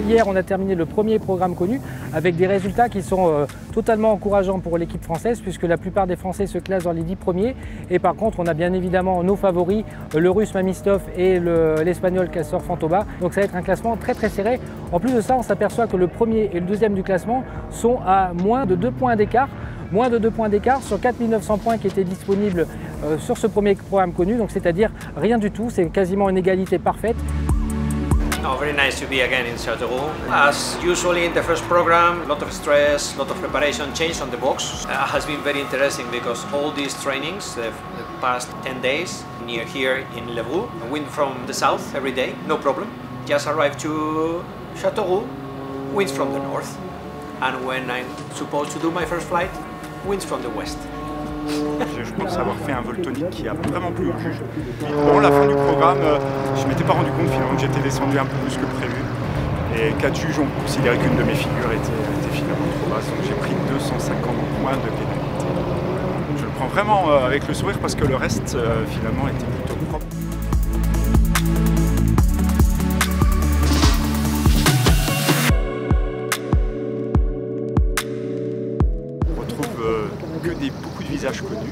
Hier, on a terminé le premier programme connu avec des résultats qui sont totalement encourageants pour l'équipe française puisque la plupart des Français se classent dans les 10 premiers. Et par contre, on a bien évidemment nos favoris, le Russe Mamistov et l'Espagnol Castor Fantoba. Donc ça va être un classement très serré. En plus de ça, on s'aperçoit que le premier et le deuxième du classement sont à moins de 2 points d'écart. Moins de 2 points d'écart sur 4900 points qui étaient disponibles sur ce premier programme connu. Donc c'est-à-dire rien du tout, c'est quasiment une égalité parfaite. Oh, very nice to be again in Châteauroux. As usually in the first program, a lot of stress, a lot of preparation change on the box. Has been very interesting because all these trainings, the past 10 days, near here in Levroux, wind from the south every day, no problem. Just arrived to Châteauroux, winds from the north. And when I'm supposed to do my first flight, winds from the west. Je pense avoir fait un vol tonique qui a vraiment plu au juge. Bon, la fin du programme, je ne m'étais pas rendu compte finalement que j'étais descendu un peu plus que prévu. Et 4 juges ont considéré qu'une de mes figures était finalement trop basse, donc j'ai pris 250 points de pénalité. Je le prends vraiment avec le sourire parce que le reste finalement était plutôt propre. Beaucoup de visages connus.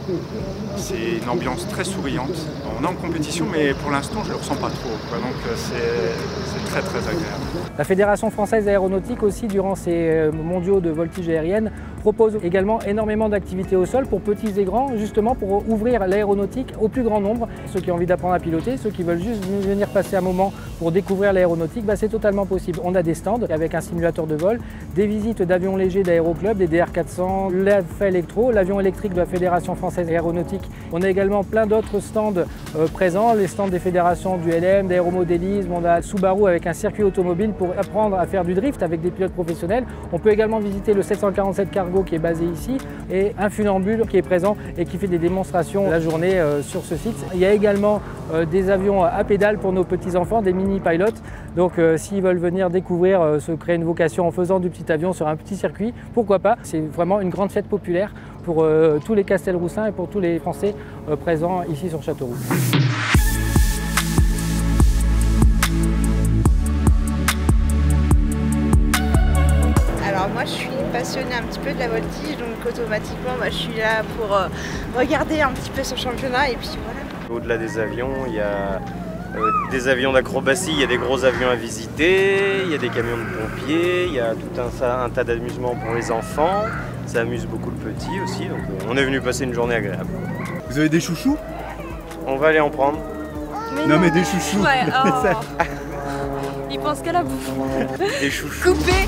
C'est une ambiance très souriante. On est en compétition, mais pour l'instant, je ne le ressens pas trop. Donc c'est très agréable. La Fédération française d'aéronautique aussi, durant ces mondiaux de voltige aérienne, propose également énormément d'activités au sol pour petits et grands, justement pour ouvrir l'aéronautique au plus grand nombre. Ceux qui ont envie d'apprendre à piloter, ceux qui veulent juste venir passer un moment pour découvrir l'aéronautique, c'est totalement possible. On a des stands avec un simulateur de vol, des visites d'avions légers d'Aéroclub, des DR400, l'AFA Electro, l'avion électrique de la Fédération française d'aéronautique. On a également plein d'autres stands présents, les stands des fédérations du LM, d'aéromodélisme, on a Subaru avec un circuit automobile pour apprendre à faire du drift avec des pilotes professionnels. On peut également visiter le 747 Cargo qui est basé ici et un funambule qui est présent et qui fait des démonstrations la journée sur ce site. Il y a également des avions à pédales pour nos petits-enfants, des mini-pilotes. Donc s'ils veulent venir découvrir, se créer une vocation en faisant du petit avion sur un petit circuit, pourquoi pas? C'est vraiment une grande fête populaire pour tous les Castelroussins et pour tous les Français présents ici sur Châteauroux. Alors moi je suis passionnée un petit peu de la voltige, donc automatiquement je suis là pour regarder un petit peu ce championnat et puis voilà. Au-delà des avions, il y a des avions d'acrobatie, il y a des gros avions à visiter, il y a des camions de pompiers, il y a tout un tas d'amusements pour les enfants. Ça amuse beaucoup le petit aussi, donc on est venu passer une journée agréable. Vous avez des chouchous? On va aller en prendre. Mais des chouchous. Ouais, oh. Il pense qu'à la bouffe. Des chouchous. Coupé.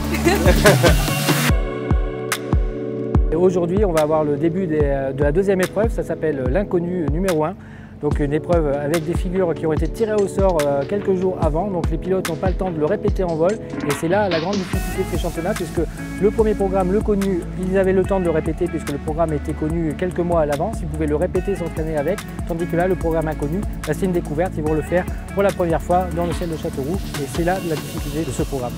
Aujourd'hui, on va avoir le début de la deuxième épreuve, ça s'appelle l'inconnu numéro 1. Donc une épreuve avec des figures qui ont été tirées au sort quelques jours avant, donc les pilotes n'ont pas le temps de le répéter en vol et c'est là la grande difficulté de ces championnats puisque le premier programme, le connu, ils avaient le temps de le répéter puisque le programme était connu quelques mois à l'avance, ils pouvaient le répéter, s'entraîner avec, tandis que là le programme inconnu, c'est une découverte, ils vont le faire pour la première fois dans le ciel de Châteauroux et c'est là la difficulté de ce programme.